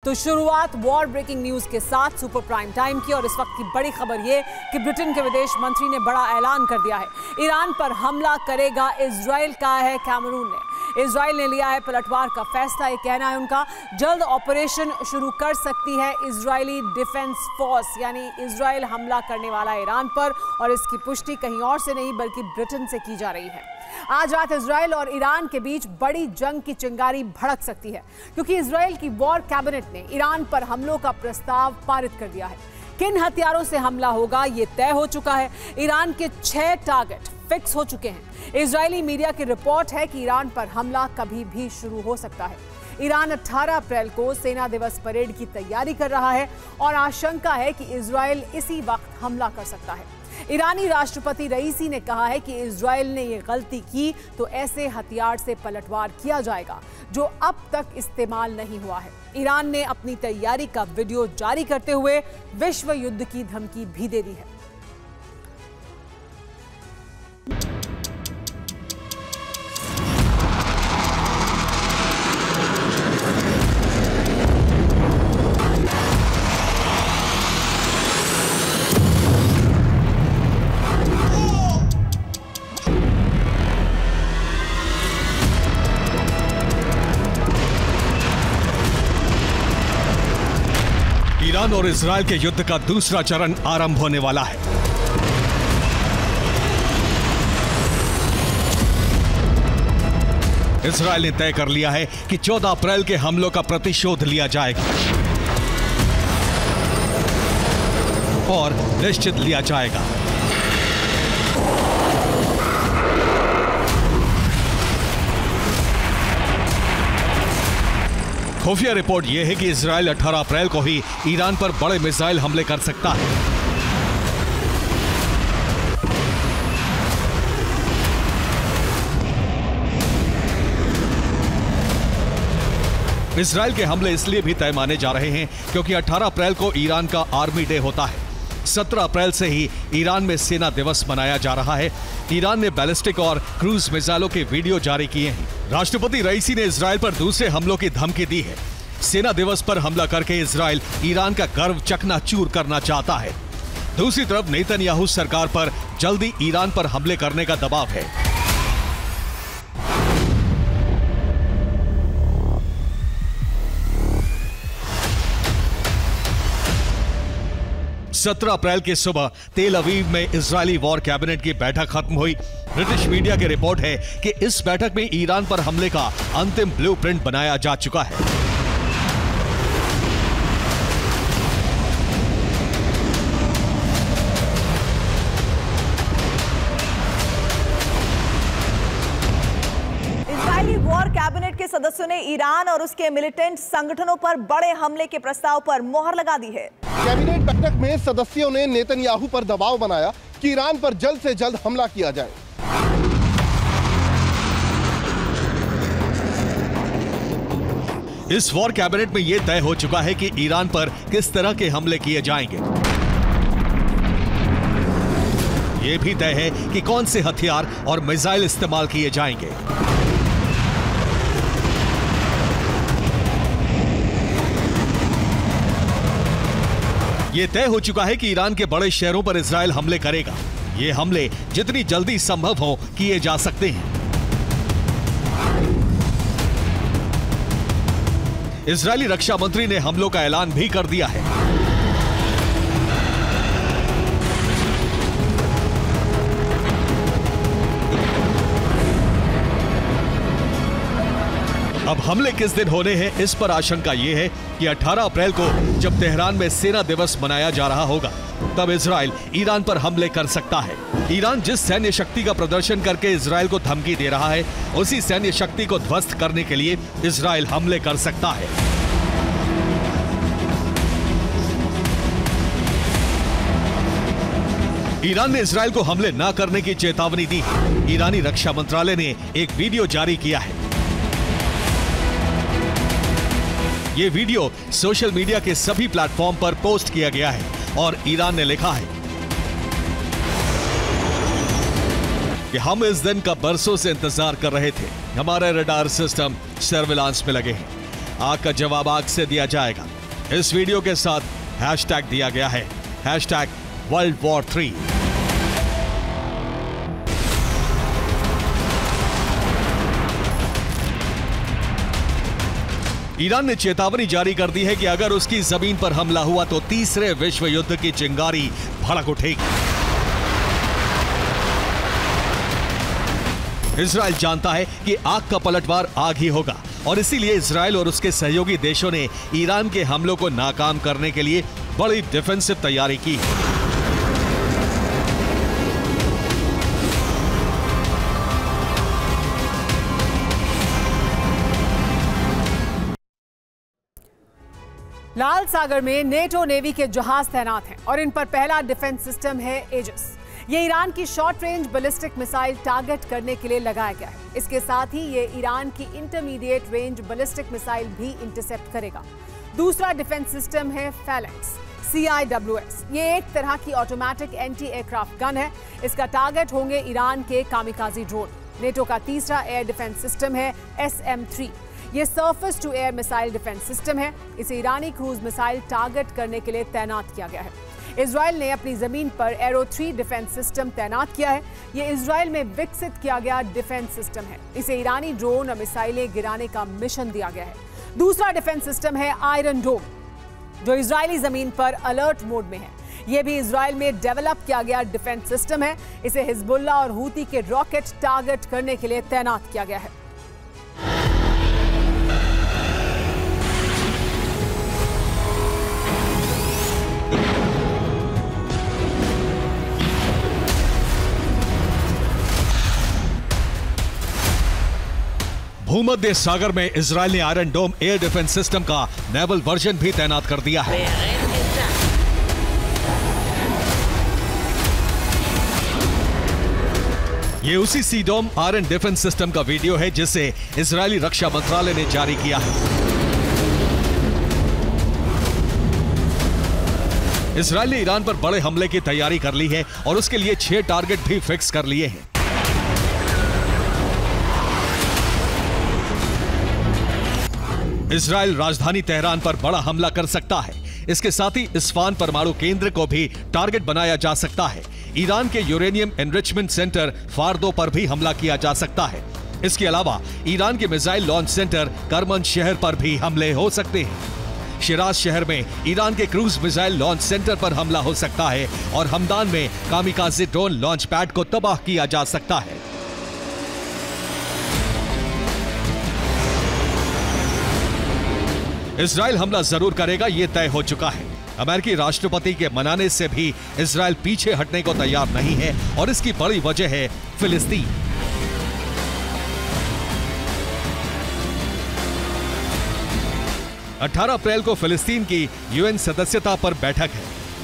तो शुरुआत war breaking news के साथ सुपर प्राइम टाइम की। और इस वक्त की बड़ी खबर ये कि ब्रिटेन के विदेश मंत्री ने बड़ा ऐलान कर दिया है। ईरान पर हमला करेगा इजराइल, कहा है कैमरून ने। इजराइल ने लिया है पलटवार का फैसला। ये कहना है उनका, जल्द ऑपरेशन शुरू कर सकती है इजरायली डिफेंस फोर्स, यानी इजराइल हमला करने वाला है ईरान पर। और इसकी पुष्टि कहीं और से नहीं बल्कि ब्रिटेन से की जा रही है। आज रात इजराइल और ईरान के बीच बड़ी जंग की चिंगारी भड़क सकती है, क्योंकि इजराइल की वॉर कैबिनेट ने ईरान पर हमलों का प्रस्ताव पारित कर दिया है। किन हथियारों से हमला होगा ये तय हो चुका है। ईरान के 6 टारगेट फिक्स हो चुके हैं। इजरायली मीडिया की रिपोर्ट है कि ईरान पर हमला कभी भी शुरू हो सकता है। ईरान 18 अप्रैल को सेना दिवस परेड की तैयारी कर रहा है और आशंका है कि इजराइल इसी वक्त हमला कर सकता है। ईरानी राष्ट्रपति रईसी ने कहा है कि इजराइल ने ये गलती की तो ऐसे हथियार से पलटवार किया जाएगा जो अब तक इस्तेमाल नहीं हुआ है। ईरान ने अपनी तैयारी का वीडियो जारी करते हुए विश्व युद्ध की धमकी भी दे दी है। ईरान और इजराइल के युद्ध का दूसरा चरण आरंभ होने वाला है। इजराइल ने तय कर लिया है कि 14 अप्रैल के हमलों का प्रतिशोध लिया जाएगा और निश्चित लिया जाएगा। खुफिया रिपोर्ट यह है कि इजराइल 18 अप्रैल को ही ईरान पर बड़े मिसाइल हमले कर सकता है। इजराइल के हमले इसलिए भी तय माने जा रहे हैं क्योंकि 18 अप्रैल को ईरान का आर्मी डे होता है। 17 अप्रैल से ही ईरान में सेना दिवस मनाया जा रहा है। ईरान ने बैलिस्टिक और क्रूज मिसाइलों के वीडियो जारी किए हैं। राष्ट्रपति रईसी ने इजराइल पर दूसरे हमलों की धमकी दी है। सेना दिवस पर हमला करके इजराइल ईरान का गर्व चकनाचूर करना चाहता है। दूसरी तरफ नेतन्याहू सरकार पर जल्दी ईरान पर हमले करने का दबाव है। 17 अप्रैल की सुबह तेल अवीव में इजरायली वॉर कैबिनेट की बैठक खत्म हुई। ब्रिटिश मीडिया की रिपोर्ट है कि इस बैठक में ईरान पर हमले का अंतिम ब्लूप्रिंट बनाया जा चुका है। इजरायली वॉर कैबिनेट के सदस्यों ने ईरान और उसके मिलिटेंट संगठनों पर बड़े हमले के प्रस्ताव पर मोहर लगा दी है। कैबिनेट बैठक में सदस्यों ने नेतन्याहू पर दबाव बनाया कि ईरान पर जल्द से जल्द हमला किया जाए। इस वॉर कैबिनेट में यह तय हो चुका है कि ईरान पर किस तरह के हमले किए जाएंगे। यह भी तय है कि कौन से हथियार और मिसाइल इस्तेमाल किए जाएंगे। यह तय हो चुका है कि ईरान के बड़े शहरों पर इजराइल हमले करेगा। ये हमले जितनी जल्दी संभव हो किए जा सकते हैं। इजरायली रक्षा मंत्री ने हमलों का ऐलान भी कर दिया है। अब हमले किस दिन होने हैं, इस पर आशंका यह है कि 18 अप्रैल को जब तेहरान में सेना दिवस मनाया जा रहा होगा, तब इजराइल ईरान पर हमले कर सकता है। ईरान जिस सैन्य शक्ति का प्रदर्शन करके इजराइल को धमकी दे रहा है, उसी सैन्य शक्ति को ध्वस्त करने के लिए इजराइल हमले कर सकता है। ईरान ने इजराइल को हमले न करने की चेतावनी दी है। ईरानी रक्षा मंत्रालय ने एक वीडियो जारी किया है। ये वीडियो सोशल मीडिया के सभी प्लेटफॉर्म पर पोस्ट किया गया है और ईरान ने लिखा है कि हम इस दिन का बरसों से इंतजार कर रहे थे। हमारे रडार सिस्टम सर्विलांस में लगे हैं। आग का जवाब आग से दिया जाएगा। इस वीडियो के साथ हैशटैग दिया गया है #WorldWar3। ईरान ने चेतावनी जारी कर दी है कि अगर उसकी जमीन पर हमला हुआ तो तीसरे विश्व युद्ध की चिंगारी भड़क उठेगी। इजराइल जानता है कि आग का पलटवार आग ही होगा और इसीलिए इजराइल और उसके सहयोगी देशों ने ईरान के हमलों को नाकाम करने के लिए बड़ी डिफेंसिव तैयारी की है। लाल सागर में नेटो नेवी के जहाज तैनात हैं और इन पर पहला डिफेंस सिस्टम है एजिस। ये ईरान की short range ballistic missile target करने के लिए लगाया गया है। इसके साथ ही ये ईरान की इंटरमीडिएट रेंज बैलिस्टिक मिसाइल भी इंटरसेप्ट करेगा। दूसरा डिफेंस सिस्टम है फैलेक्स CIWS। ये एक तरह की ऑटोमेटिक एंटी एयरक्राफ्ट गन है। इसका टारगेट होंगे ईरान के कामिकाजी ड्रोन। नेटो का तीसरा एयर डिफेंस सिस्टम है SM-3। ये surface to air missile defence system है। इसे ईरानी क्रूज मिसाइल टारगेट करने के लिए तैनात किया गया है। इजराइल ने अपनी जमीन पर एरो 3 डिफेंस सिस्टम तैनात किया है। यह इजराइल में विकसित किया गया डिफेंस सिस्टम है। इसे ईरानी ड्रोन और मिसाइलें गिराने का मिशन दिया गया है। दूसरा डिफेंस सिस्टम है आयरन डोम, जो इजरायली जमीन पर अलर्ट मोड में है। यह भी इजराइल में डेवलप किया गया डिफेंस सिस्टम है। इसे हिजबुल्लाह और हूती के रॉकेट टारगेट करने के लिए तैनात किया गया है। भूमध्य सागर में इजराइल ने आयरन डोम एयर डिफेंस सिस्टम का नेवल वर्जन भी तैनात कर दिया है। ये उसी सी डोम आयरन डिफेंस सिस्टम का वीडियो है जिसे इजरायली रक्षा मंत्रालय ने जारी किया है। इजराइल ने ईरान पर बड़े हमले की तैयारी कर ली है और उसके लिए 6 टारगेट भी फिक्स कर लिए हैं। इजराइल राजधानी तेहरान पर बड़ा हमला कर सकता है। इसके साथ ही इस्फान परमाणु केंद्र को भी टारगेट बनाया जा सकता है। ईरान के यूरेनियम एनरिचमेंट सेंटर फार्दो पर भी हमला किया जा सकता है। इसके अलावा ईरान के मिसाइल लॉन्च सेंटर करमन शहर पर भी हमले हो सकते हैं। शिराज शहर में ईरान के क्रूज मिसाइल लॉन्च सेंटर पर हमला हो सकता है और हमदान में कामिकाज़े ड्रोन लॉन्च पैड को तबाह किया जा सकता है। इजराइल हमला जरूर करेगा, यह तय हो चुका है। अमेरिकी राष्ट्रपति के मनाने से भी इजराइल पीछे हटने को तैयार नहीं है और इसकी बड़ी वजह है फिलिस्तीन। अठारह अप्रैल को फिलिस्तीन की UN सदस्यता पर बैठक है।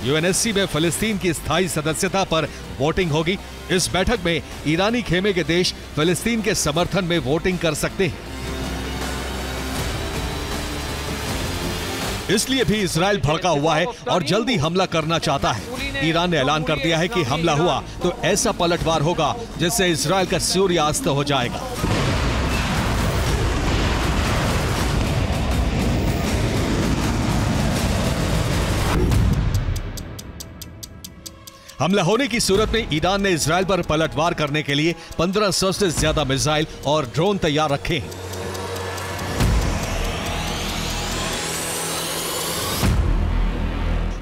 UNSC में फिलिस्तीन की स्थायी सदस्यता पर वोटिंग होगी। इस बैठक में ईरानी खेमे के देश फिलिस्तीन के समर्थन में वोटिंग कर सकते हैं। इसलिए भी इजराइल भड़का हुआ है और जल्दी हमला करना चाहता है। ईरान ने ऐलान कर दिया है कि हमला हुआ तो ऐसा पलटवार होगा जिससे इजराइल का सूर्यास्त हो जाएगा। हमला होने की सूरत में ईरान ने इजराइल पर पलटवार करने के लिए 1500 से ज्यादा मिसाइल और ड्रोन तैयार रखे हैं।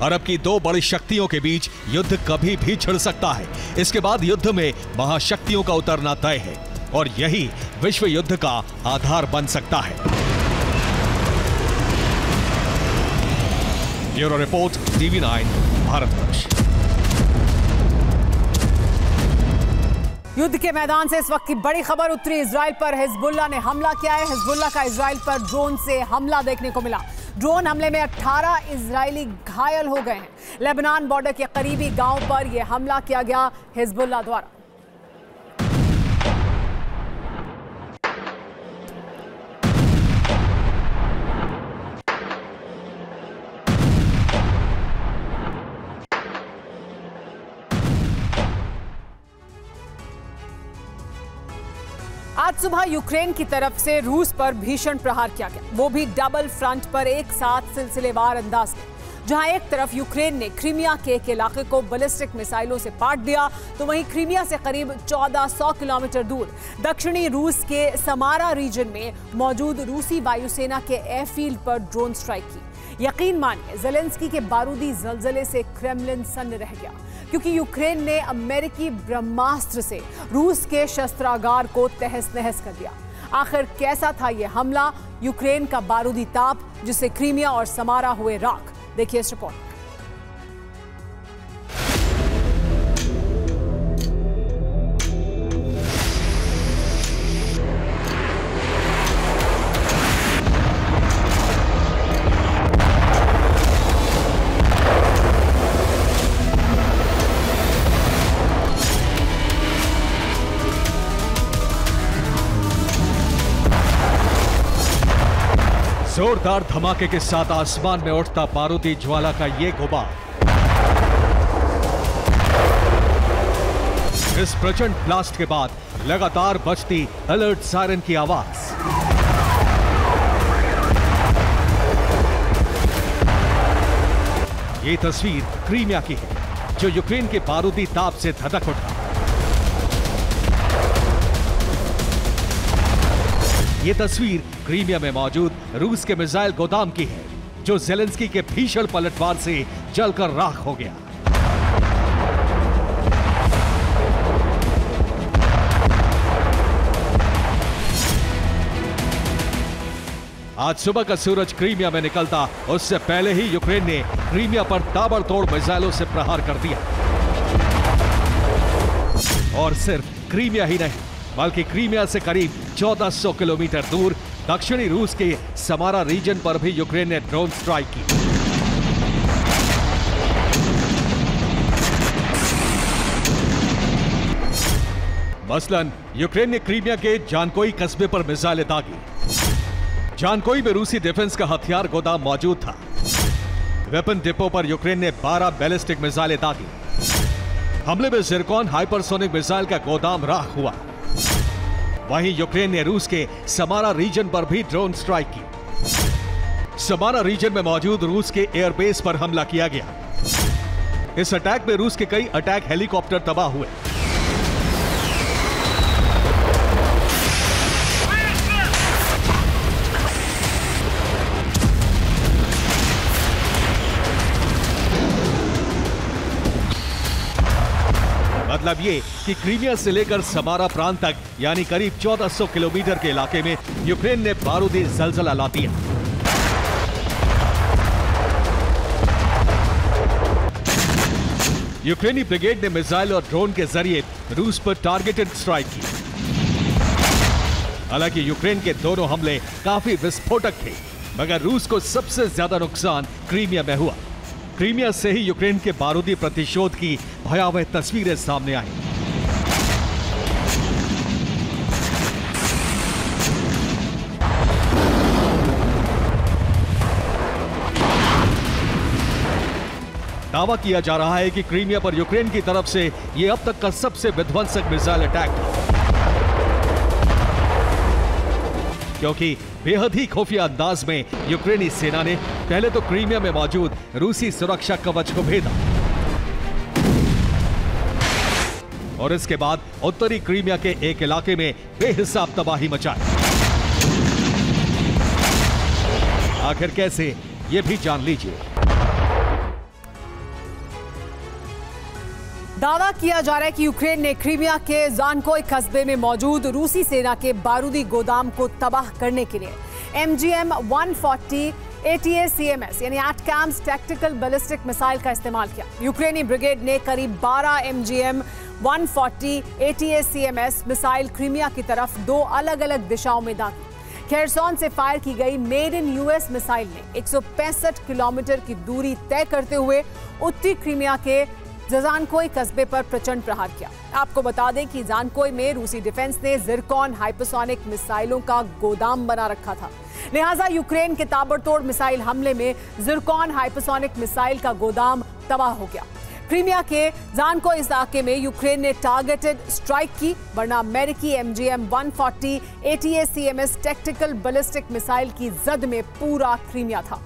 अरब की 2 बड़ी शक्तियों के बीच युद्ध कभी भी छिड़ सकता है। इसके बाद युद्ध में महाशक्तियों का उतरना तय है और यही विश्व युद्ध का आधार बन सकता है। Bureau report, TV9 Bharatvarsh. युद्ध के मैदान से इस वक्त की बड़ी खबर उत्तरी इजराइल पर हिजबुल्लाह ने हमला किया है। हिजबुल्लाह का इजराइल पर ड्रोन से हमला देखने को मिला। ड्रोन हमले में 18 इजरायली घायल हो गए हैं। लेबनान बॉर्डर के करीबी गांव पर यह हमला किया गया हिजबुल्लाह द्वारा। आज आज सुबह यूक्रेन की तरफ से रूस पर भीषण प्रहार किया गया, वो भी डबल फ्रंट पर एक साथ सिलसिलेवार अंदाज में। जहां एक तरफ यूक्रेन ने क्रीमिया के एक इलाके को बैलिस्टिक मिसाइलों से पाट दिया, तो वहीं क्रीमिया से करीब 1400 किलोमीटर दूर दक्षिणी रूस के समारा रीजन में मौजूद रूसी वायुसेना के एयरफील्ड पर ड्रोन स्ट्राइक की। यकीन मानिए, ज़ेलेंस्की के बारूदी जलजले से क्रेमलिन सन्न रह गया, क्योंकि यूक्रेन ने अमेरिकी ब्रह्मास्त्र से रूस के शस्त्रागार को तहस नहस कर दिया। आखिर कैसा था यह हमला, यूक्रेन का बारूदी ताप जिससे क्रीमिया और समारा हुए राख? देखिए इस रिपोर्ट में। जोरदार धमाके के साथ आसमान में उठता बारूदी ज्वाला का ये गुबार, इस प्रचंड ब्लास्ट के बाद लगातार बजती अलर्ट सायरन की आवाज। ये तस्वीर क्रीमिया की है, जो यूक्रेन के बारूदी ताप से धधक उठा। ये तस्वीर क्रीमिया में मौजूद रूस के मिसाइल गोदाम की है, जो ज़ेलेंस्की के भीषण पलटवार से जलकर राख हो गया। आज सुबह का सूरज क्रीमिया में निकलता उससे पहले ही यूक्रेन ने क्रीमिया पर ताबड़तोड़ मिसाइलों से प्रहार कर दिया। और सिर्फ क्रीमिया ही नहीं, बल्कि क्रीमिया से करीब 1400 किलोमीटर दूर दक्षिणी रूस के समारा रीजन पर भी यूक्रेन ने ड्रोन स्ट्राइक की। मसलन यूक्रेन ने क्रीमिया के जानकोई कस्बे पर मिसाइलें दागी। जानकोई में रूसी डिफेंस का हथियार गोदाम मौजूद था। वेपन डिपो पर यूक्रेन ने 12 बैलिस्टिक मिसाइलें दागी। हमले में जिरकॉन हाइपरसोनिक मिसाइल का गोदाम राख हुआ। वहीं यूक्रेन ने रूस के समारा रीजन पर भी ड्रोन स्ट्राइक की। समारा रीजन में मौजूद रूस के एयरबेस पर हमला किया गया। इस अटैक में रूस के कई अटैक हेलीकॉप्टर तबाह हुए। मतलब ये कि क्रीमिया से लेकर समारा प्रांत तक यानी करीब 1400 किलोमीटर के इलाके में यूक्रेन ने बारूदी जलजला ला दिया। यूक्रेनी ब्रिगेड ने मिसाइल और ड्रोन के जरिए रूस पर टारगेटेड स्ट्राइक की। हालांकि यूक्रेन के दोनों हमले काफी विस्फोटक थे, मगर रूस को सबसे ज्यादा नुकसान क्रीमिया में हुआ। क्रीमिया से ही यूक्रेन के बारूदी प्रतिशोध की भयावह तस्वीरें सामने आई। दावा किया जा रहा है कि क्रीमिया पर यूक्रेन की तरफ से यह अब तक का सबसे विध्वंसक मिसाइल अटैक था, क्योंकि बेहद ही खुफिया अंदाज में यूक्रेनी सेना ने पहले तो क्रीमिया में मौजूद रूसी सुरक्षा कवच को भेदा और इसके बाद उत्तरी क्रीमिया के एक इलाके में बेहिसाब तबाही मचाई। आखिर कैसे, ये भी जान लीजिए। दावा किया जा रहा है कि यूक्रेन ने क्रीमिया के जानकोई कस्बे में मौजूद रूसी सेना के बारूदी गोदाम को तबाह करने के लिए MGM-140 ATACMS यानी एटकैम्स टैक्टिकल बैलिस्टिक मिसाइल का इस्तेमाल किया। यूक्रेनी ब्रिगेड ने करीब 12 MGM-140 ATACMS मिसाइल क्रीमिया की तरफ दो अलग अलग दिशाओं में दागी। खेरसोन से फायर की गई मेड इन US मिसाइल ने 165 किलोमीटर की दूरी तय करते हुए उत्तरी क्रीमिया के जानकोई कस्बे पर प्रचंड प्रहार किया। आपको बता दें कि जानकोई में रूसी डिफेंस ने जिरकॉन हाइपरसोनिक मिसाइलों का गोदाम बना रखा था, लिहाजा यूक्रेन के ताबड़तोड़ मिसाइल हमले में जिरकॉन हाइपरसोनिक मिसाइल का गोदाम तबाह हो गया। क्रीमिया के ज़ानको इलाके में यूक्रेन ने टारगेटेड स्ट्राइक की, वरना अमेरिकी MGM-140 ATACMS tactical ballistic missile की जद में पूरा क्रीमिया था।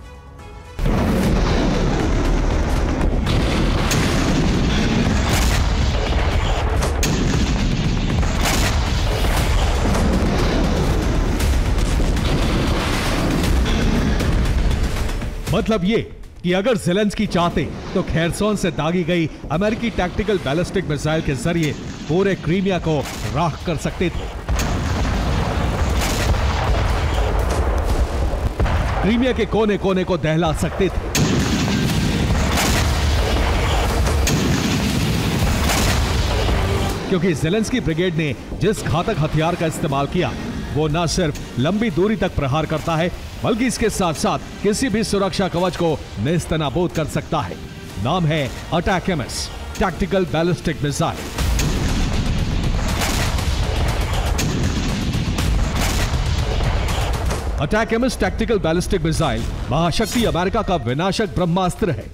मतलब ये कि अगर ज़ेलेंस्की चाहते तो खेरसोन से दागी गई अमेरिकी टैक्टिकल बैलिस्टिक मिसाइल के जरिए पूरे क्रीमिया को राख कर सकते थे। क्रीमिया के कोने कोने को दहला सकते थे। क्योंकि ज़ेलेंस्की ब्रिगेड ने जिस घातक हथियार का इस्तेमाल किया वो न सिर्फ लंबी दूरी तक प्रहार करता है बल्कि इसके साथ साथ किसी भी सुरक्षा कवच को नेस्तनाबूद कर सकता है। नाम है ATACMS tactical ballistic missile. ATACMS tactical ballistic missile महाशक्ति अमेरिका का विनाशक ब्रह्मास्त्र है,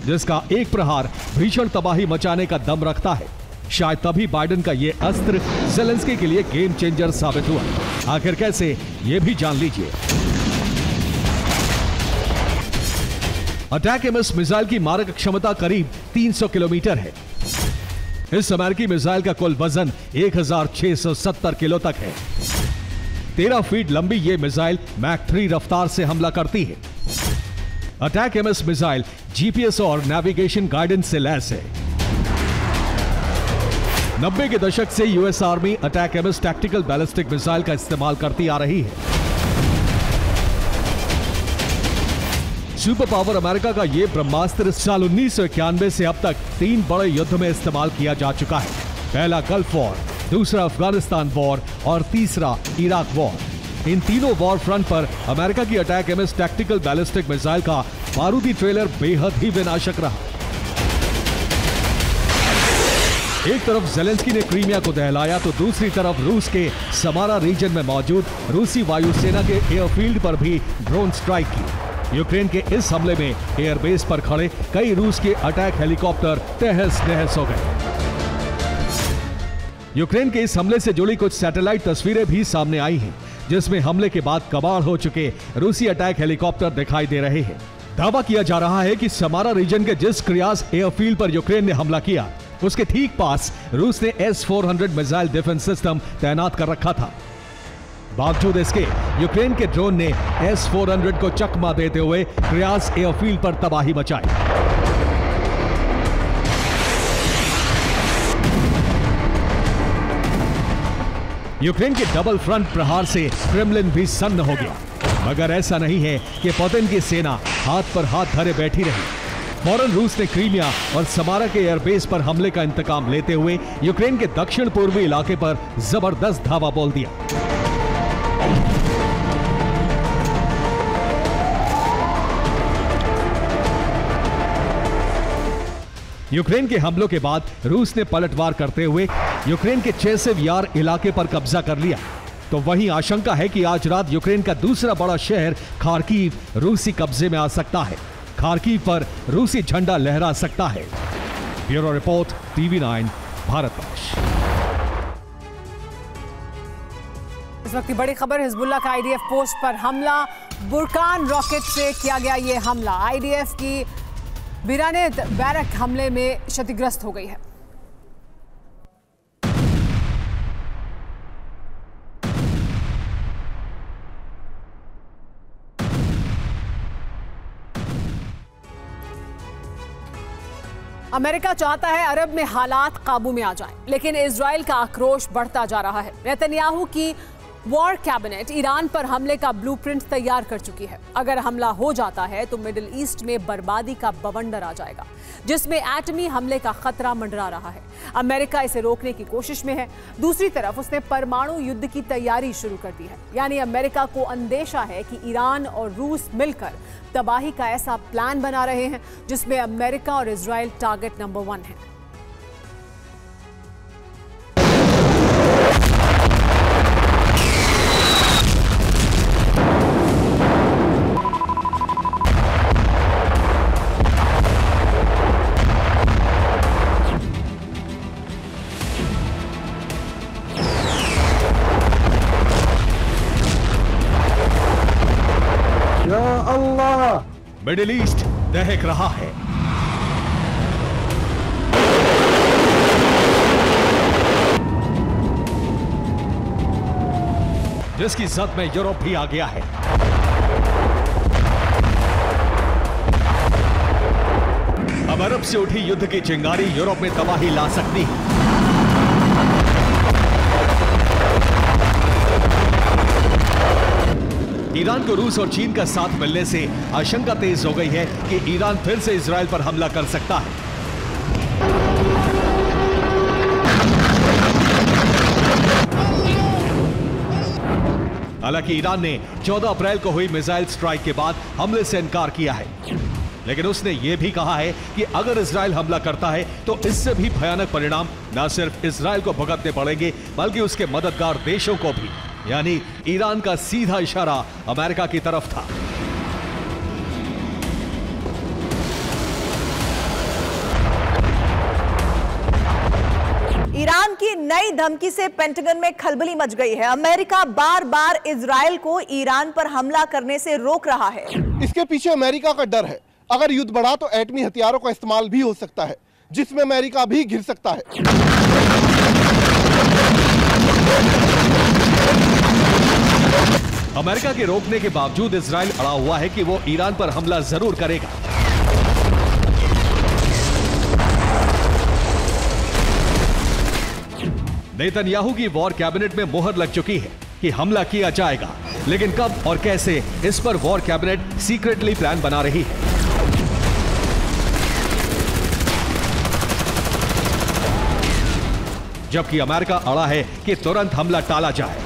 जिसका एक प्रहार भीषण तबाही मचाने का दम रखता है। शायद तभी बाइडेन का यह अस्त्र ज़ेलेंस्की के लिए गेम चेंजर साबित हुआ। आखिर कैसे, यह भी जान लीजिए। अटैकएमएस मिसाइल की मारक क्षमता करीब 300 किलोमीटर है। इस अमेरिकी मिसाइल का कुल वजन 1670 किलो तक है। 13 फीट लंबी यह मिसाइल मैक 3 रफ्तार से हमला करती है। अटैकएमएस मिसाइल जीपीएस और नेविगेशन गाइडेंस से लैस है। 90 के दशक से US army ATACMS tactical ballistic missile का इस्तेमाल करती आ रही है। सुपर पावर अमेरिका का यह ब्रह्मास्त्र साल 1991 से अब तक 3 बड़े युद्ध में इस्तेमाल किया जा चुका है। पहला गल्फ वॉर, दूसरा अफगानिस्तान वॉर और तीसरा इराक वॉर। इन तीनों वॉर फ्रंट पर अमेरिका की अटैकएमएस टैक्टिकल बैलिस्टिक मिसाइल का बारूदी ट्रेलर बेहद ही विनाशक रहा। एक तरफ ज़ेलेंस्की ने क्रीमिया को दहलाया तो दूसरी तरफ रूस के समारा रीजन में मौजूद रूसी वायुसेना के एयरफील्ड पर भी ड्रोन स्ट्राइक की। यूक्रेन के इस हमले में एयरबेस पर खड़े कई रूस के अटैक हेलीकॉप्टर तहस नहस हो गए। यूक्रेन के इस हमले से जुड़ी कुछ सैटेलाइट तस्वीरें भी सामने आई हैं, जिसमें हमले के बाद कबाड़ हो चुके रूसी अटैक हेलीकॉप्टर दिखाई दे रहे हैं। दावा किया जा रहा है कि समारा रीजन के जिस क्रियास एयरफील्ड पर यूक्रेन ने हमला किया उसके ठीक पास रूस ने S-400 मिसाइल डिफेंस सिस्टम तैनात कर रखा था। बावजूद इसके यूक्रेन के ड्रोन ने S-400 को चकमा देते हुए क्रियास एयरफील्ड पर तबाही मचाई। यूक्रेन के डबल फ्रंट प्रहार से क्रेमलिन भी सन्न हो गया। मगर ऐसा नहीं है कि पुतिन की सेना हाथ पर हाथ धरे बैठी रही। फौरन रूस ने क्रीमिया और समारा के एयरबेस पर हमले का इंतकाम लेते हुए यूक्रेन के दक्षिण पूर्वी इलाके पर जबरदस्त धावा बोल दिया। यूक्रेन के हमलों के बाद रूस ने पलटवार करते हुए यूक्रेन के चेसिव यार इलाके पर कब्जा कर लिया। तो वहीं आशंका है कि आज रात यूक्रेन का दूसरा बड़ा शहर खार्किव रूसी कब्जे में आ सकता है। खार्किव पर रूसी झंडा लहरा सकता है। Bureau report, TV9 Bharatvarsh. इस वक्त की बड़ी खबर, हिजबुल्लाह का IDF पोस्ट पर हमला। बुरकान रॉकेट से किया गया ये हमला। IDF की बिराने बैरक हमले में क्षतिग्रस्त हो गई है। अमेरिका चाहता है अरब में हालात काबू में आ जाएं, लेकिन इजराइल का आक्रोश बढ़ता जा रहा है। नेतन्याहू की वॉर कैबिनेट ईरान पर हमले का ब्लूप्रिंट तैयार कर चुकी है। अगर हमला हो जाता है तो मिडिल ईस्ट में बर्बादी का बवंडर आ जाएगा, जिसमें एटमी हमले का खतरा मंडरा रहा है। अमेरिका इसे रोकने की कोशिश में है। दूसरी तरफ उसने परमाणु युद्ध की तैयारी शुरू कर दी है। यानी अमेरिका को अंदेशा है कि ईरान और रूस मिलकर तबाही का ऐसा प्लान बना रहे हैं जिसमें अमेरिका और इजराइल टारगेट नंबर 1 है। मिडिल ईस्ट दहक रहा है। जिसकी जद में यूरोप भी आ गया है। अब अरब से उठी युद्ध की चिंगारी यूरोप में तबाही ला सकती है। ईरान को रूस और चीन का साथ मिलने से आशंका तेज हो गई है कि ईरान फिर से इजराइल पर हमला कर सकता है। हालांकि ईरान ने 14 अप्रैल को हुई मिसाइल स्ट्राइक के बाद हमले से इनकार किया है, लेकिन उसने यह भी कहा है कि अगर इजराइल हमला करता है तो इससे भी भयानक परिणाम न सिर्फ इजराइल को भुगतने पड़ेंगे बल्कि उसके मददगार देशों को भी। यानी ईरान का सीधा इशारा अमेरिका की तरफ था। ईरान की नई धमकी से पेंटागन में खलबली मच गई है। अमेरिका बार बार इजराइल को ईरान पर हमला करने से रोक रहा है। इसके पीछे अमेरिका का डर है, अगर युद्ध बढ़ा तो एटमी हथियारों का इस्तेमाल भी हो सकता है, जिसमें अमेरिका भी घिर सकता है। अमेरिका के रोकने के बावजूद इजराइल अड़ा हुआ है कि वो ईरान पर हमला जरूर करेगा। नेतन्याहू की वॉर कैबिनेट में मोहर लग चुकी है कि हमला किया जाएगा, लेकिन कब और कैसे, इस पर वॉर कैबिनेट सीक्रेटली प्लान बना रही है। जबकि अमेरिका अड़ा है कि तुरंत हमला टाला जाए।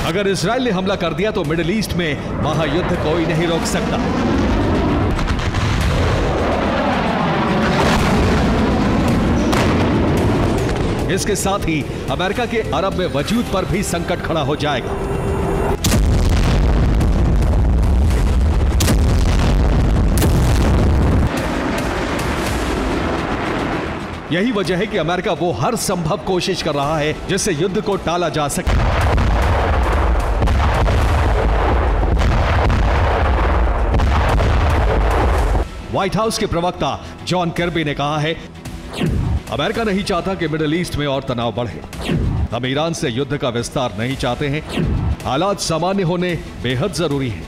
अगर इजराइल ने हमला कर दिया तो मिडिल ईस्ट में महायुद्ध कोई नहीं रोक सकता। इसके साथ ही अमेरिका के अरब में वजूद पर भी संकट खड़ा हो जाएगा। यही वजह है कि अमेरिका वो हर संभव कोशिश कर रहा है जिससे युद्ध को टाला जा सके। व्हाइट हाउस के प्रवक्ता जॉन किर्बी ने कहा है, अमेरिका नहीं चाहता कि मिडिल ईस्ट में और तनाव बढ़े। हम ईरान से युद्ध का विस्तार नहीं चाहते हैं। हालात सामान्य होने बेहद जरूरी है।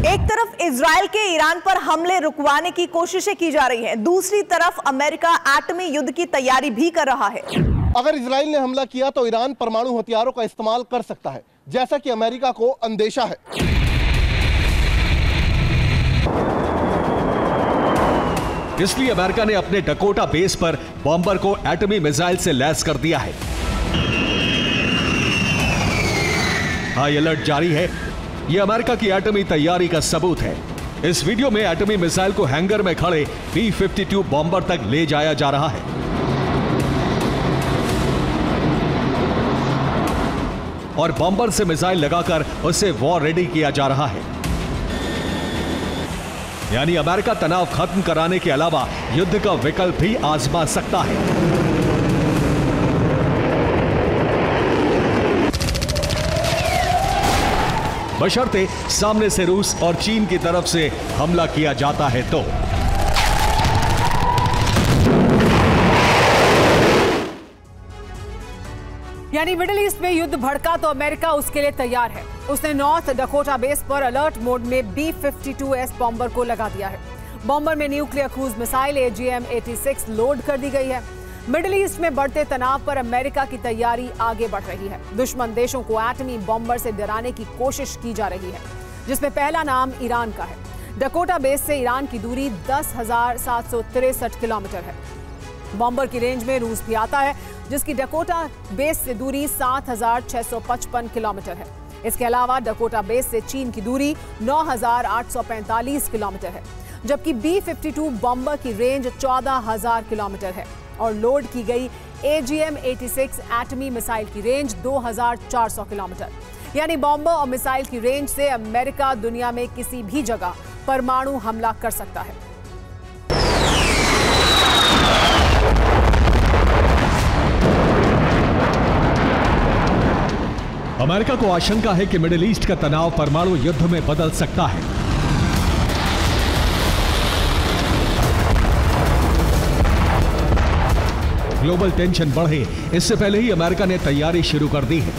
एक तरफ इजराइल के ईरान पर हमले रुकवाने की कोशिशें की जा रही हैं, दूसरी तरफ अमेरिका एटमी युद्ध की तैयारी भी कर रहा है। अगर इजराइल ने हमला किया तो ईरान परमाणु हथियारों का इस्तेमाल कर सकता है, जैसा कि अमेरिका को अंदेशा है। इसलिए अमेरिका ने अपने डकोटा बेस पर बॉम्बर को एटमी मिसाइल से लैस कर दिया है। हाई अलर्ट जारी है। यह अमेरिका की एटमी तैयारी का सबूत है। इस वीडियो में एटमी मिसाइल को हैंगर में खड़े B-52 बॉम्बर तक ले जाया जा रहा है और बॉम्बर से मिसाइल लगाकर उसे वॉर रेडी किया जा रहा है। यानी अमेरिका तनाव खत्म कराने के अलावा युद्ध का विकल्प भी आजमा सकता है। बशर्ते सामने से रूस और चीन की तरफ से हमला किया जाता है तो। यानी मिडिल ईस्ट में युद्ध भड़का तो अमेरिका उसके लिए तैयार है। उसने नॉर्थ डकोटा बेस पर अलर्ट मोड में B-52S बॉम्बर को लगा दिया है। बॉम्बर में nuclear cruise missile AGM-86 load कर दी गई है। मिडिल ईस्ट में बढ़ते तनाव पर अमेरिका की तैयारी आगे बढ़ रही है। दुश्मन देशों को एटमी बॉम्बर से डराने की कोशिश की जा रही है, जिसमें पहला नाम ईरान का है। डकोटा बेस से ईरान की दूरी 10,763 किलोमीटर है। बॉम्बर की रेंज में रूस भी आता है, जिसकी डकोटा बेस से दूरी 7,655 किलोमीटर है। इसके अलावा डकोटा बेस से चीन की दूरी 9,845 किलोमीटर है, जबकि B-52 बॉम्बर की रेंज 14,000 किलोमीटर है और लोड की गई AGM-86 एटमी मिसाइल की रेंज 2,400 किलोमीटर। यानी बॉम्बर और मिसाइल की रेंज से अमेरिका दुनिया में किसी भी जगह परमाणु हमला कर सकता है। अमेरिका को आशंका है कि मिडिल ईस्ट का तनाव परमाणु युद्ध में बदल सकता है। ग्लोबल टेंशन बढ़े इससे पहले ही अमेरिका ने तैयारी शुरू कर दी है।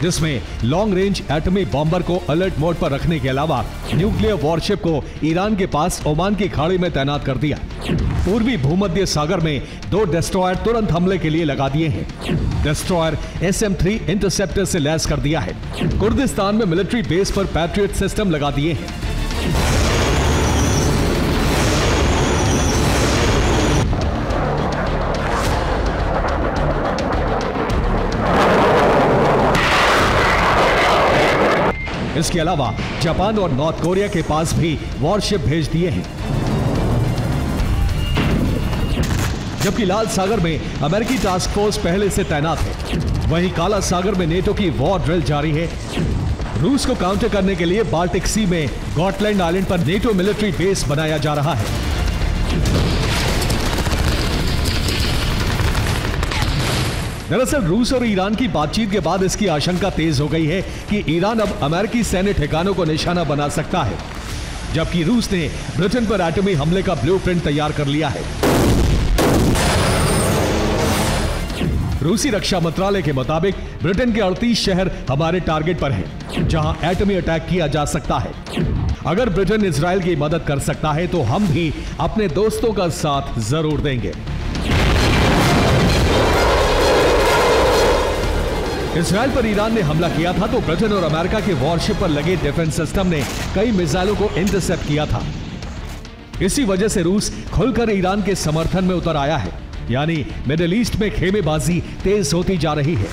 जिसमें लॉन्ग रेंज एटमी बॉम्बर को अलर्ट मोड पर रखने के अलावा न्यूक्लियर वॉरशिप को ईरान के पास ओमान की खाड़ी में तैनात कर दिया। पूर्वी भूमध्य सागर में 2 डिस्ट्रॉयर तुरंत हमले के लिए लगा दिए हैं। डिस्ट्रॉयर SM-3 इंटरसेप्टर से लैस कर दिया है। कुर्दिस्तान में मिलिट्री बेस पर पैट्रियट सिस्टम लगा दिए हैं। इसके अलावा जापान और नॉर्थ कोरिया के पास भी वॉरशिप भेज दिए हैं। जबकि लाल सागर में अमेरिकी टास्क फोर्स पहले से तैनात है। वहीं काला सागर में नेटो की वॉर ड्रिल जारी है। रूस को काउंटर करने के लिए बाल्टिक सी में गॉटलैंड आइलैंड पर नेटो मिलिट्री बेस बनाया जा रहा है। दरअसल रूस और ईरान की बातचीत के बाद इसकी आशंका तेज हो गई है कि ईरान अब अमेरिकी सैन्य ठिकानों को निशाना बना सकता है, जबकि रूस ने ब्रिटेन पर एटमी हमले का ब्लूप्रिंट तैयार कर लिया है। रूसी रक्षा मंत्रालय के मुताबिक ब्रिटेन के 38 शहर हमारे टारगेट पर हैं, जहां एटमी अटैक किया जा सकता है। अगर ब्रिटेन इजराइल की मदद कर सकता है तो हम भी अपने दोस्तों का साथ जरूर देंगे। इजराइल पर ईरान ने हमला किया था तो ब्रिटेन और अमेरिका के वॉरशिप पर लगे डिफेंस सिस्टम ने कई मिसाइलों को इंटरसेप्ट किया था। इसी वजह से रूस खुलकर ईरान के समर्थन में उतर आया है, यानी मिडिल ईस्ट में खेमेबाजी तेज होती जा रही है।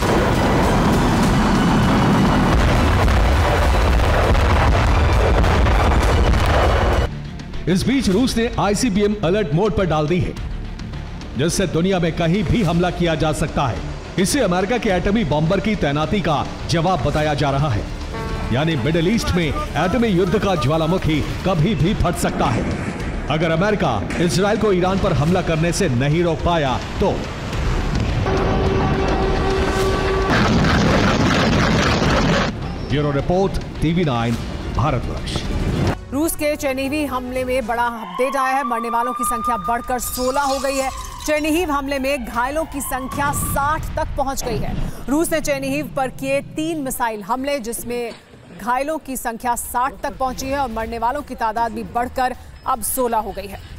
इस बीच रूस ने ICBM अलर्ट मोड पर डाल दी है, जिससे दुनिया में कहीं भी हमला किया जा सकता है। इसे अमेरिका के एटमी बॉम्बर की तैनाती का जवाब बताया जा रहा है, यानी मिडिल ईस्ट में एटमी युद्ध का ज्वालामुखी कभी भी फट सकता है। अगर अमेरिका इजराइल को ईरान पर हमला करने से नहीं रोक पाया तो ब्यूरो रिपोर्ट TV9 भारतवर्ष। रूस के चेरनीहिव हमले में बड़ा अपडेट आया है। मरने वालों की संख्या बढ़कर 16 हो गई है। चेरनीहिव हमले में घायलों की संख्या 60 तक पहुंच गई है। रूस ने चेरनीहिव पर किए 3 मिसाइल हमले, जिसमें घायलों की संख्या 60 तक पहुंची है और मरने वालों की तादाद भी बढ़कर अब 16 हो गई है।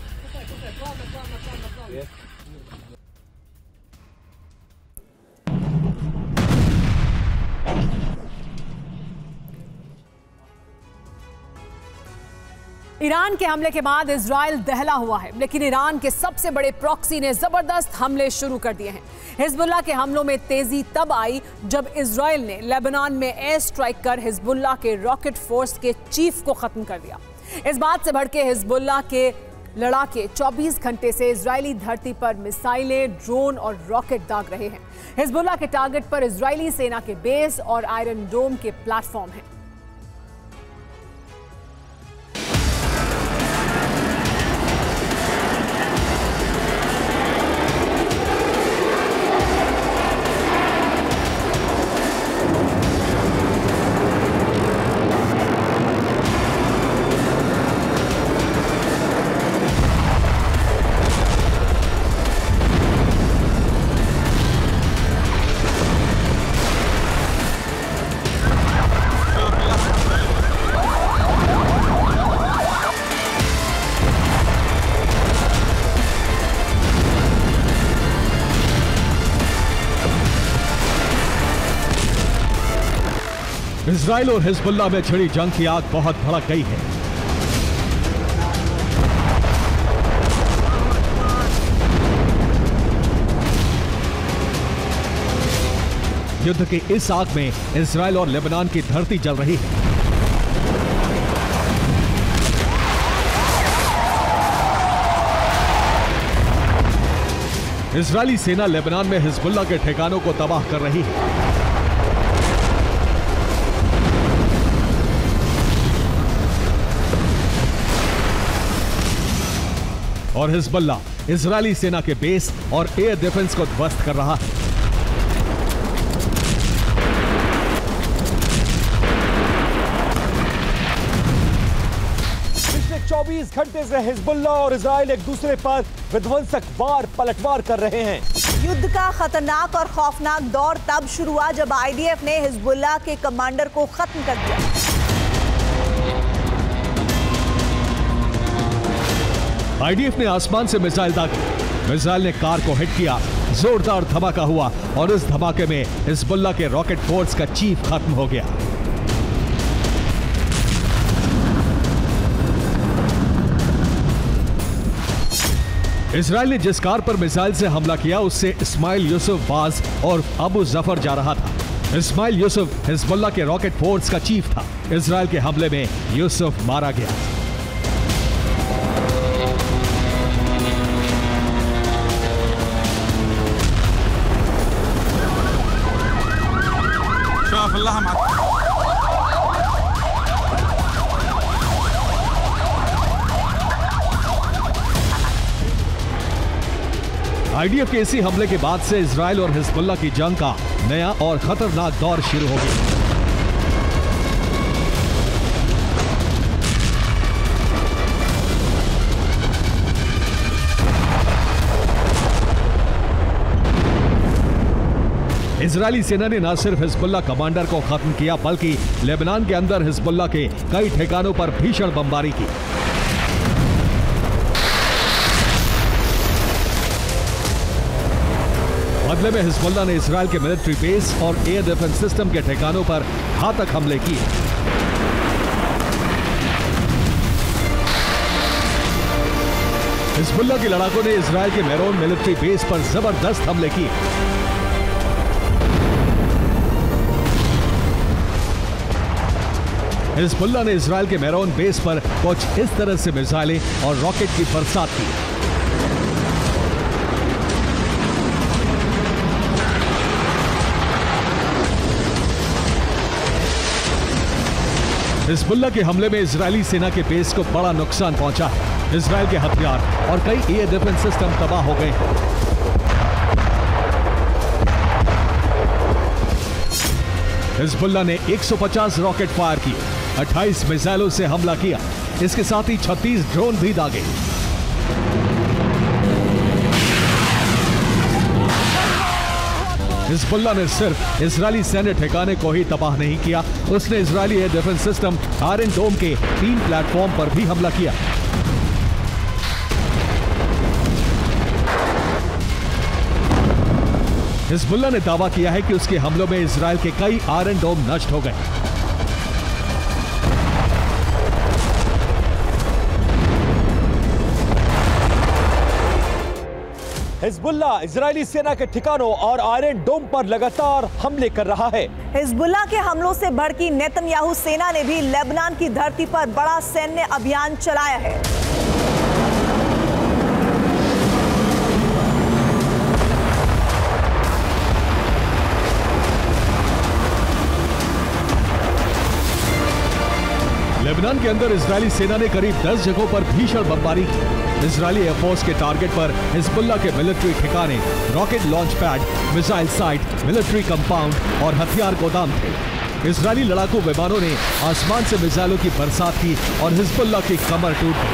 ईरान के हमले के बाद इजराइल दहला हुआ है, लेकिन ईरान के सबसे बड़े प्रॉक्सी ने जबरदस्त हमले शुरू कर दिए हैं। हिजबुल्लाह के हमलों में तेजी तब आई जब इजराइल ने लेबनान में एयर स्ट्राइक कर हिजबुल्लाह के रॉकेट फोर्स के चीफ को खत्म कर दिया। इस बात से भड़के हिजबुल्लाह के लड़ाके 24 घंटे से इजरायली धरती पर मिसाइलें, ड्रोन और रॉकेट दाग रहे हैं। हिजबुल्लाह के टारगेट पर इजरायली सेना के बेस और आयरन डोम के प्लेटफॉर्म हैं। इजराइल और हिजबुल्लाह में छिड़ी जंग की आग बहुत भड़क गई है। युद्ध की इस आग में इजराइल और लेबनान की धरती जल रही है। इजरायली सेना लेबनान में हिजबुल्लाह के ठिकानों को तबाह कर रही है। और हिजबुल्लाह इजरायली सेना के बेस और एयर डिफेंस को ध्वस्त कर रहा है। पिछले 24 घंटे से हिजबुल्ला और इजराइल एक दूसरे पर विध्वंसक वार पलटवार कर रहे हैं। युद्ध का खतरनाक और खौफनाक दौर तब शुरू हुआ जब आईडीएफ ने हिजबुल्ला के कमांडर को खत्म कर दिया। आईडीएफ ने आसमान से मिसाइल दागी, मिसाइल ने कार को हिट किया, जोरदार धमाका हुआ और इस धमाके में हिजबुल्ला के रॉकेट फोर्स का चीफ खत्म हो गया। इजराइल ने जिस कार पर मिसाइल से हमला किया उससे इस्माइल यूसुफ बाज और अबू जफर जा रहा था। इस्माइल यूसुफ हिजबुल्ला के रॉकेट फोर्स का चीफ था। इजराइल के हमले में यूसुफ मारा गया। आईडीएफ के इसी हमले के बाद से इजराइल और हिजबुल्ला की जंग का नया और खतरनाक दौर शुरू हो गया। इजरायली सेना ने न सिर्फ हिजबुल्ला कमांडर को खत्म किया बल्कि लेबनान के अंदर हिजबुल्ला के कई ठिकानों पर भीषण बमबारी की। बदले में हिजबुल्ला ने इजराइल के मिलिट्री बेस और एयर डिफेंस सिस्टम के ठिकानों पर घातक हमले किए। हिजबुल्ला के लड़ाकों ने इजराइल के मेरोन मिलिट्री बेस पर जबरदस्त हमले किए। हिजबुल्ला ने इजराइल के मेरोन बेस पर कुछ इस तरह से मिसाइलें और रॉकेट की बरसात की। हिजबुल्ला के हमले में इजरायली सेना के बेस को बड़ा नुकसान पहुंचा है। इजराइल के हथियार और कई एयर डिफेंस सिस्टम तबाह हो गए हैं। हिजबुल्ला ने 150 रॉकेट फायर किए, 28 मिसाइलों से हमला किया। इसके साथ ही 36 ड्रोन भी दागे। हिजबुल्ला ने सिर्फ इजरायली सैन्य ठिकाने को ही तबाह नहीं किया, उसने इजरायली air defence system Iron Dome के 3 प्लेटफॉर्म पर भी हमला किया। हिजबुल्ला ने दावा किया है कि उसके हमलों में इजरायल के कई आयरन डोम नष्ट हो गए। हिजबुल्ला इजरायली सेना के ठिकानों और आयरन डोम पर लगातार हमले कर रहा है। हिजबुल्ला के हमलों से भड़की नेतन्याहू सेना ने भी लेबनान की धरती पर बड़ा सैन्य अभियान चलाया है। लेबनान के अंदर इजरायली सेना ने करीब 10 जगहों पर भीषण बमबारी की। इजरायली एयरफोर्स के टारगेट पर हिजबुल्ला के मिलिट्री ठिकाने, rocket launch pad, missile site, military compound और हथियार गोदाम थे। इजरायली लड़ाकू विमानों ने आसमान से मिसाइलों की बरसात की और हिजबुल्ला की कमर टूट गई।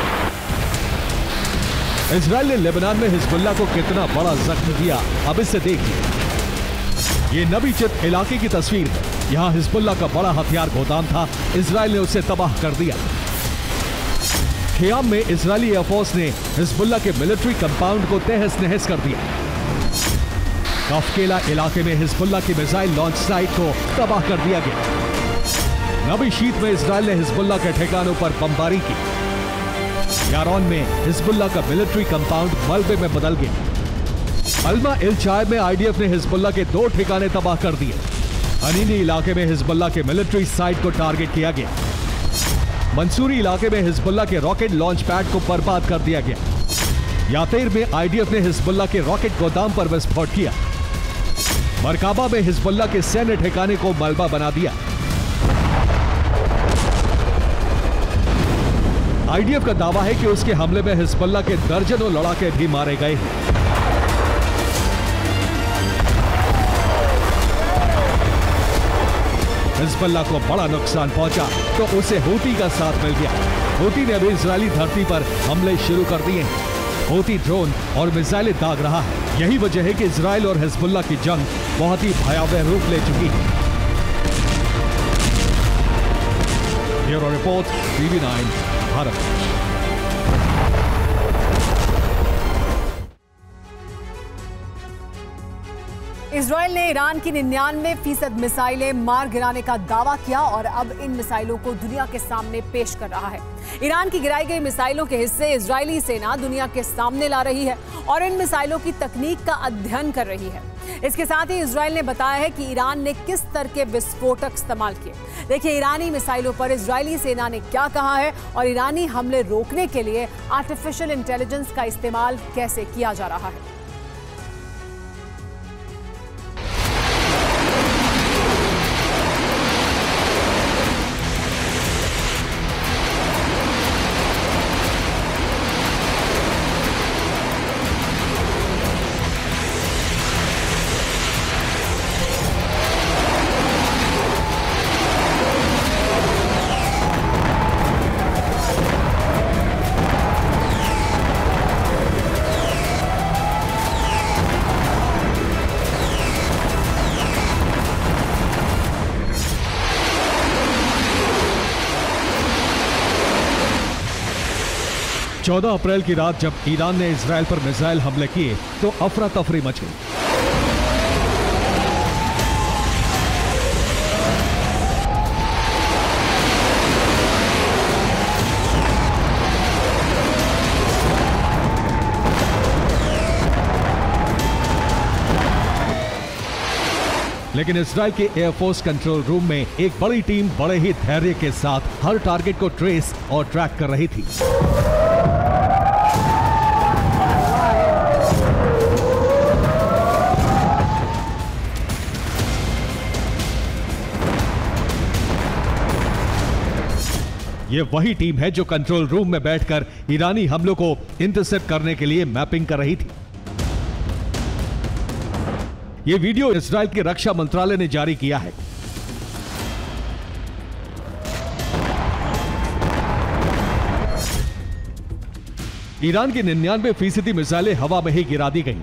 इजरायल ने लेबनान में हिजबुल्ला को कितना बड़ा जख्म दिया, अब इससे देखिए। ये नबी चित इलाके की तस्वीर है। यहाँ हिजबुल्ला का बड़ा हथियार गोदाम था, इजरायल ने उसे तबाह कर दिया। खियाम में इजरायली एयरफोर्स ने हिजबुल्ला के मिलिट्री कंपाउंड को तहस नहस कर दिया। कफकेला इलाके में हिजबुल्ला की मिसाइल लॉन्च साइट को तबाह कर दिया गया। नबी शीत में इजरायल ने हिजबुल्ला के ठिकानों पर बमबारी की। यारोन में हिजबुल्ला का मिलिट्री कंपाउंड मलबे में बदल गया। अल्मा इल चाय में आईडीएफ ने हिजबुल्ला के 2 ठिकाने तबाह कर दिए। अनीनी इलाके में हिजबुल्ला के मिलिट्री साइट को टारगेट किया गया। मंसूरी इलाके में हिजबुल्ला के रॉकेट लॉन्च पैड को बर्बाद कर दिया गया। यातेर में आईडीएफ ने हिजबुल्ला के रॉकेट गोदाम पर विस्फोट किया। मरकाबा में हिजबुल्ला के सैन्य ठिकाने को मलबा बना दिया। आईडीएफ का दावा है कि उसके हमले में हिजबुल्लाह के दर्जनों लड़ाके भी मारे गए हैं। हिजबुल्लाह को बड़ा नुकसान पहुंचा तो उसे हूती का साथ मिल गया। हूती ने भी इजरायली धरती पर हमले शुरू कर दिए हैं। हूती ड्रोन और मिसाइलें दाग रहा है। यही वजह है कि इजराइल और हिजबुल्लाह की जंग बहुत ही भयावह रूप ले चुकी है। Bureau report, TV9 Bharat. Israel ने ईरान की 99% मिसाइलें मार गिराने का दावा किया और अब इन मिसाइलों को दुनिया के सामने पेश कर रहा है। ईरान की गिराई गई मिसाइलों के हिस्से इजरायली सेना दुनिया के सामने ला रही है और इन मिसाइलों की तकनीक का अध्ययन कर रही है। इसके साथ ही इजराइल ने बताया है कि ईरान ने किस तरह के विस्फोटक इस्तेमाल किए। देखिए ईरानी मिसाइलों पर इजरायली सेना ने क्या कहा है और ईरानी हमले रोकने के लिए आर्टिफिशियल इंटेलिजेंस का इस्तेमाल कैसे किया जा रहा है। 14 अप्रैल की रात जब ईरान ने इजराइल पर मिसाइल हमले किए तो अफरा तफरी मच गई। लेकिन इजराइल के एयरफोर्स कंट्रोल रूम में एक बड़ी टीम बड़े ही धैर्य के साथ हर टारगेट को ट्रेस और ट्रैक कर रही थी। ये वही टीम है जो कंट्रोल रूम में बैठकर ईरानी हमलों को इंटरसेप्ट करने के लिए मैपिंग कर रही थी। ये वीडियो इजराइल के रक्षा मंत्रालय ने जारी किया है। ईरान की 99% मिसाइलें हवा में ही गिरा दी गईं।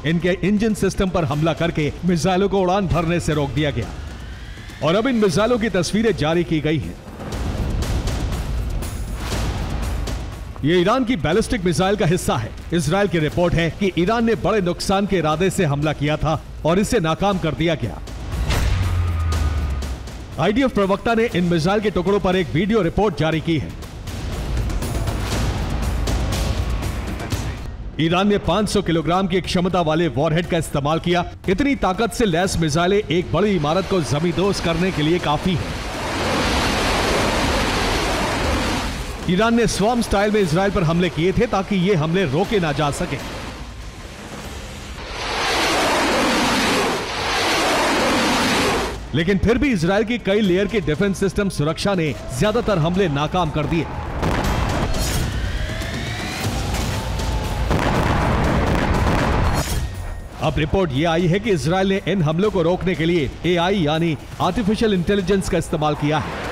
इनके इंजन सिस्टम पर हमला करके मिसाइलों को उड़ान भरने से रोक दिया गया और अब इन मिसाइलों की तस्वीरें जारी की गई हैं। ये ईरान की बैलिस्टिक मिसाइल का हिस्सा है। इजराइल की रिपोर्ट है कि ईरान ने बड़े नुकसान के इरादे से हमला किया था और इसे नाकाम कर दिया गया। आईडीएफ प्रवक्ता ने इन मिसाइल के टुकड़ों पर एक वीडियो रिपोर्ट जारी की है। ईरान ने 500 किलोग्राम की क्षमता वाले वॉरहेड का इस्तेमाल किया। इतनी ताकत से लैस मिसाइलें एक बड़ी इमारत को जमींदोज करने के लिए काफी है। ईरान ने स्वॉर्म स्टाइल में इजराइल पर हमले किए थे ताकि ये हमले रोके ना जा सके। लेकिन फिर भी इजराइल की कई लेयर के डिफेंस सिस्टम सुरक्षा ने ज्यादातर हमले नाकाम कर दिए। अब रिपोर्ट यह आई है कि इजराइल ने इन हमलों को रोकने के लिए एआई यानी आर्टिफिशियल इंटेलिजेंस का इस्तेमाल किया है।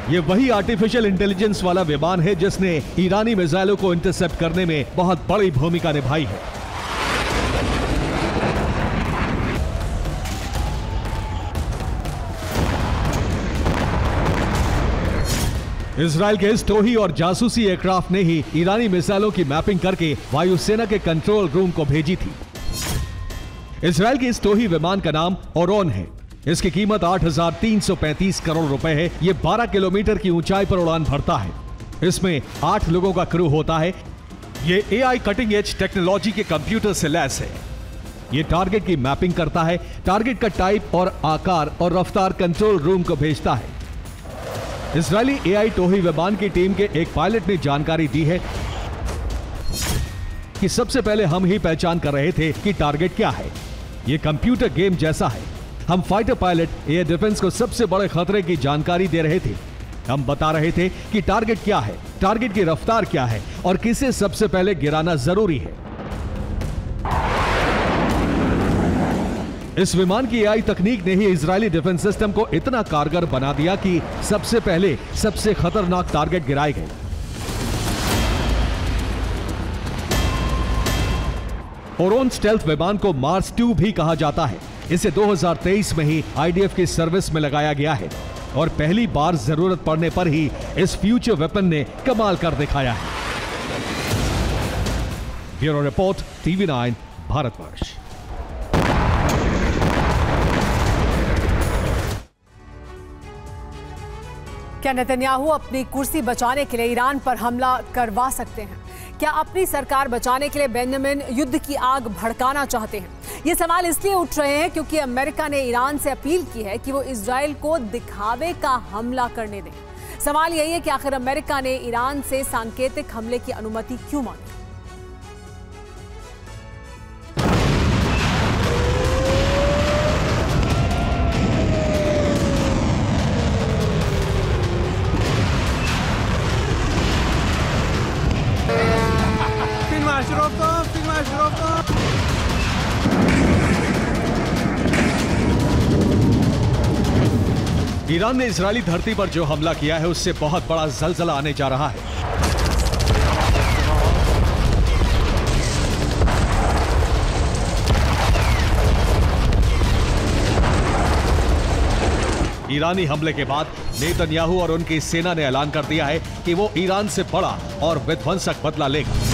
यह वही आर्टिफिशियल इंटेलिजेंस वाला विमान है जिसने ईरानी मिसाइलों को इंटरसेप्ट करने में बहुत बड़ी भूमिका निभाई है। इजराइल के इस टोही और जासूसी एयरक्राफ्ट ने ही ईरानी मिसाइलों की मैपिंग करके वायुसेना के कंट्रोल रूम को भेजी थी। इजराइल के इस टोही विमान का नाम ओरोन है। इसकी कीमत 8,335 करोड़ रुपए है। यह 12 किलोमीटर की ऊंचाई पर उड़ान भरता है। इसमें 8 लोगों का क्रू होता है। यह एआई कटिंग एज टेक्नोलॉजी के कंप्यूटर से लैस है। यह टारगेट की मैपिंग करता है, टारगेट का टाइप और आकार और रफ्तार कंट्रोल रूम को भेजता है। इजरायली एआई टोही विमान की टीम के एक पायलट ने जानकारी दी है कि सबसे पहले हम ही पहचान कर रहे थे कि टारगेट क्या है। ये कंप्यूटर गेम जैसा है। हम फाइटर पायलट एयर डिफेंस को सबसे बड़े खतरे की जानकारी दे रहे थे। हम बता रहे थे कि टारगेट क्या है, टारगेट की रफ्तार क्या है और किसे सबसे पहले गिराना जरूरी है। इस विमान की एआई तकनीक ने ही इजरायली डिफेंस सिस्टम को इतना कारगर बना दिया कि सबसे पहले सबसे खतरनाक टारगेट गिराए गए। ओरोन स्टेल्थ विमान को मार्स 2 भी कहा जाता है। इसे 2023 में ही आईडीएफ की सर्विस में लगाया गया है और पहली बार जरूरत पड़ने पर ही इस फ्यूचर वेपन ने कमाल कर दिखाया है। Bureau report, TV9 Bharatvarsh. क्या नेतन्याहू अपनी कुर्सी बचाने के लिए ईरान पर हमला करवा सकते हैं? क्या अपनी सरकार बचाने के लिए बेंजामिन युद्ध की आग भड़काना चाहते हैं? ये सवाल इसलिए उठ रहे हैं क्योंकि अमेरिका ने ईरान से अपील की है कि वो इजराइल को दिखावे का हमला करने दें। सवाल यही है कि आखिर अमेरिका ने ईरान से सांकेतिक हमले की अनुमति क्यों मांगी? ईरान ने इजरायली धरती पर जो हमला किया है उससे बहुत बड़ा जलजला आने जा रहा है। ईरानी हमले के बाद नेतन्याहू और उनकी सेना ने ऐलान कर दिया है कि वो ईरान से बड़ा और विध्वंसक बदला लेगा।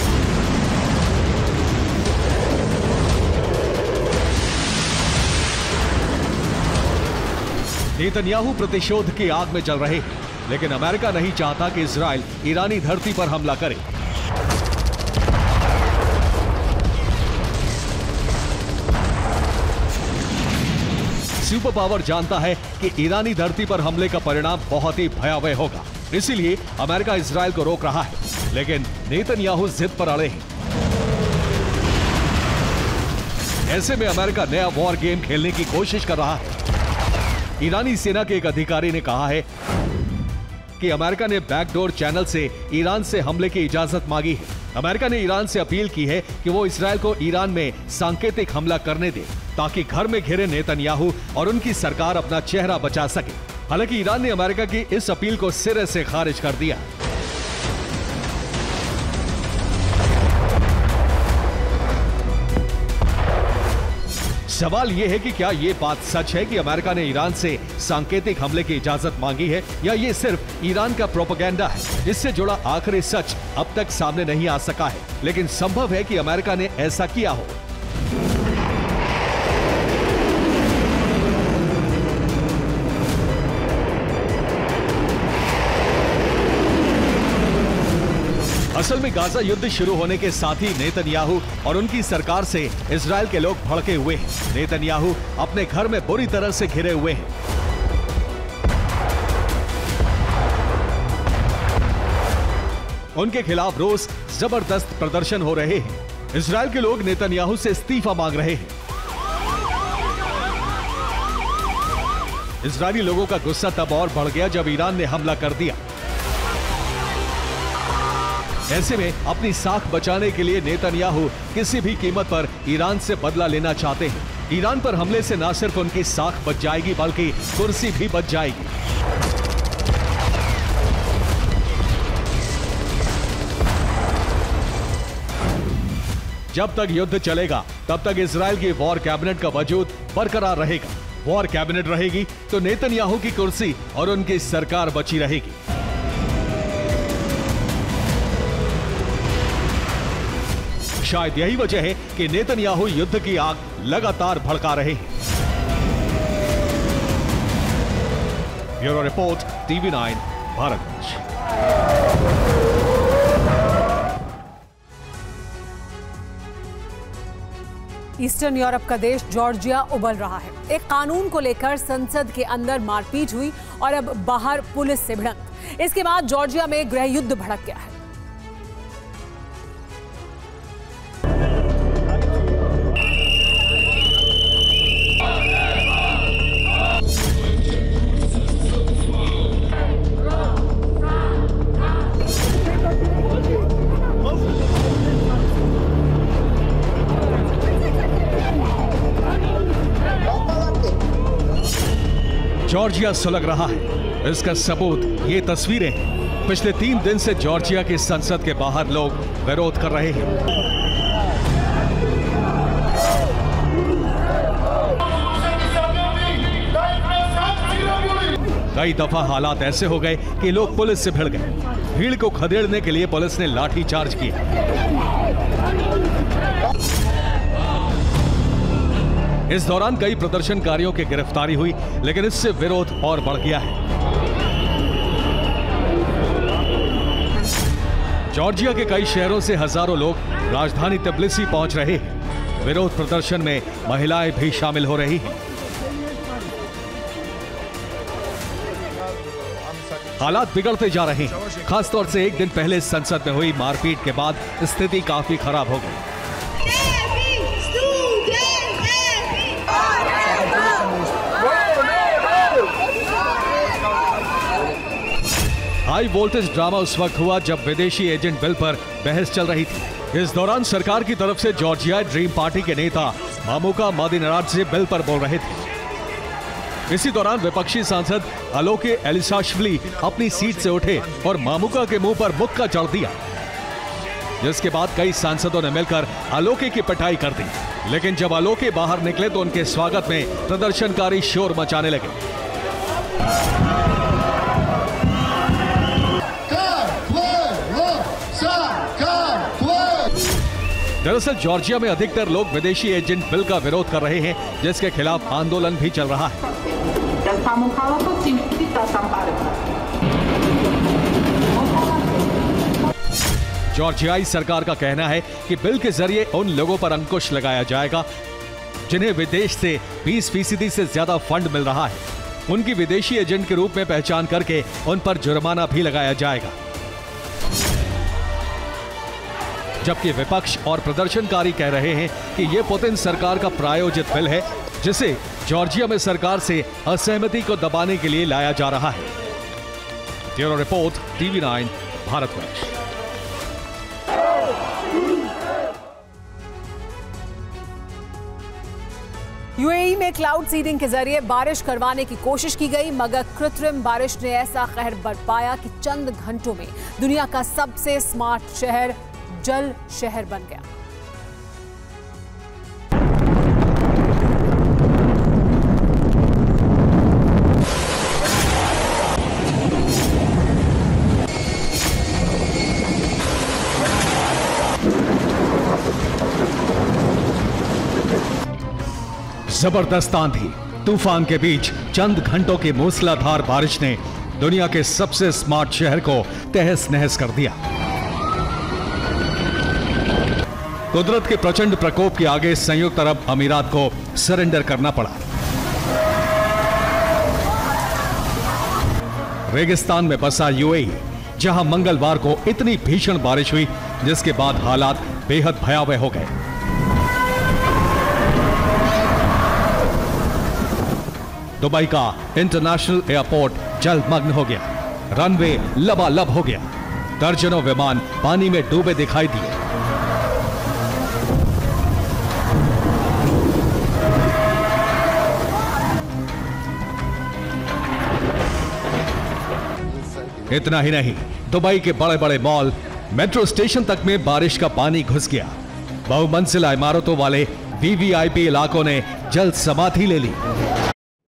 नेतन्याहू प्रतिशोध की आग में जल रहे हैं, लेकिन अमेरिका नहीं चाहता कि इजराइल ईरानी धरती पर हमला करे। सुपर पावर जानता है कि ईरानी धरती पर हमले का परिणाम बहुत ही भयावह होगा, इसीलिए अमेरिका इजराइल को रोक रहा है, लेकिन नेतन्याहू जिद पर अड़े हैं। ऐसे में अमेरिका नया वॉर गेम खेलने की कोशिश कर रहा है। ईरानी सेना के एक अधिकारी ने कहा है कि अमेरिका ने बैकडोर चैनल से ईरान से हमले की इजाजत मांगी है। अमेरिका ने ईरान से अपील की है कि वो इजराइल को ईरान में सांकेतिक हमला करने दे ताकि घर में घिरे नेतन्याहू और उनकी सरकार अपना चेहरा बचा सके। हालांकि ईरान ने अमेरिका की इस अपील को सिरे से खारिज कर दिया। सवाल यह है कि क्या यह बात सच है कि अमेरिका ने ईरान से सांकेतिक हमले की इजाजत मांगी है या ये सिर्फ ईरान का प्रोपेगेंडा है। इससे जुड़ा आखिरी सच अब तक सामने नहीं आ सका है, लेकिन संभव है कि अमेरिका ने ऐसा किया हो। असल में गाजा युद्ध शुरू होने के साथ ही नेतन्याहू और उनकी सरकार से इजराइल के लोग भड़के हुए हैं। नेतन्याहू अपने घर में बुरी तरह से घिरे हुए हैं। उनके खिलाफ रोज जबरदस्त प्रदर्शन हो रहे हैं। इजराइल के लोग नेतन्याहू से इस्तीफा मांग रहे हैं। इजरायली लोगों का गुस्सा तब और बढ़ गया जब ईरान ने हमला कर दिया। ऐसे में अपनी साख बचाने के लिए नेतन्याहू किसी भी कीमत पर ईरान से बदला लेना चाहते हैं। ईरान पर हमले से न सिर्फ उनकी साख बच जाएगी बल्कि कुर्सी भी बच जाएगी। जब तक युद्ध चलेगा तब तक इजराइल की वॉर कैबिनेट का वजूद बरकरार रहेगा। वॉर कैबिनेट रहेगी तो नेतन्याहू की कुर्सी और उनकी सरकार बची रहेगी। शायद यही वजह है कि नेतन्याहू युद्ध की आग लगातार भड़का रहे हैं। Bureau report, TV9 Bharatvarsh. Eastern Europe का देश जॉर्जिया उबल रहा है। एक कानून को लेकर संसद के अंदर मारपीट हुई और अब बाहर पुलिस से भिड़ंत। इसके बाद जॉर्जिया में गृह युद्ध भड़क गया है। जॉर्जिया सुलग रहा है। इसका सबूत ये तस्वीरें हैं। पिछले 3 दिन से जॉर्जिया की संसद के बाहर लोग विरोध कर रहे हैं। कई दफा हालात ऐसे हो गए कि लोग पुलिस से भिड़ गए। भीड़ को खदेड़ने के लिए पुलिस ने लाठी चार्ज किया। इस दौरान कई प्रदर्शनकारियों की गिरफ्तारी हुई, लेकिन इससे विरोध और बढ़ गया है। जॉर्जिया के कई शहरों से हजारों लोग राजधानी तिब्लिसी पहुंच रहे हैं। विरोध प्रदर्शन में महिलाएं भी शामिल हो रही हैं। हालात बिगड़ते जा रहे हैं। खासतौर से एक दिन पहले संसद में हुई मारपीट के बाद स्थिति काफी खराब हो गई। हाई वोल्टेज ड्रामा उस वक्त हुआ जब विदेशी एजेंट बिल पर बहस चल रही थी। इस दौरान सरकार की तरफ से जॉर्जिया ड्रीम पार्टी के नेता मामुका मदिनाराडजे बिल पर बोल रहे थे। इसी दौरान विपक्षी सांसद अलोके एलिसाशविली अपनी सीट से उठे और मामुका के मुंह पर मुक्का चढ़ दिया, जिसके बाद कई सांसदों ने मिलकर अलोके की पिटाई कर दी। लेकिन जब अलोके बाहर निकले तो उनके स्वागत में प्रदर्शनकारी शोर मचाने लगे। दरअसल जॉर्जिया में अधिकतर लोग विदेशी एजेंट बिल का विरोध कर रहे हैं, जिसके खिलाफ आंदोलन भी चल रहा है। जॉर्जियाई सरकार का कहना है कि बिल के जरिए उन लोगों पर अंकुश लगाया जाएगा जिन्हें विदेश से 20% से ज्यादा फंड मिल रहा है। उनकी विदेशी एजेंट के रूप में पहचान करके उन पर जुर्माना भी लगाया जाएगा। जबकि विपक्ष और प्रदर्शनकारी कह रहे हैं कि यह पुतिन सरकार का प्रायोजित बिल है, जिसे जॉर्जिया में सरकार से असहमति को दबाने के लिए लाया जा रहा है। Bureau report, TV9 Bharatvarsh. UAE में क्लाउड सीडिंग के जरिए बारिश करवाने की कोशिश की गई, मगर कृत्रिम बारिश ने ऐसा कहर बरपाया कि चंद घंटों में दुनिया का सबसे स्मार्ट शहर जल शहर बन गया। जबरदस्त आंधी तूफान के बीच चंद घंटों की मूसलाधार बारिश ने दुनिया के सबसे स्मार्ट शहर को तहस नहस कर दिया। कुदरत के प्रचंड प्रकोप के आगे संयुक्त अरब अमीरात को सरेंडर करना पड़ा। रेगिस्तान में बसा यूएई, जहां मंगलवार को इतनी भीषण बारिश हुई जिसके बाद हालात बेहद भयावह हो गए। दुबई का इंटरनेशनल एयरपोर्ट जलमग्न हो गया। रनवे लबालब हो गया। दर्जनों विमान पानी में डूबे दिखाई दिए। इतना ही नहीं, दुबई के बड़े बड़े मॉल, मेट्रो स्टेशन तक में बारिश का पानी घुस गया। बहुमंजिला इमारतों वाले वीवीआईपी इलाकों ने जल समाधि ले ली।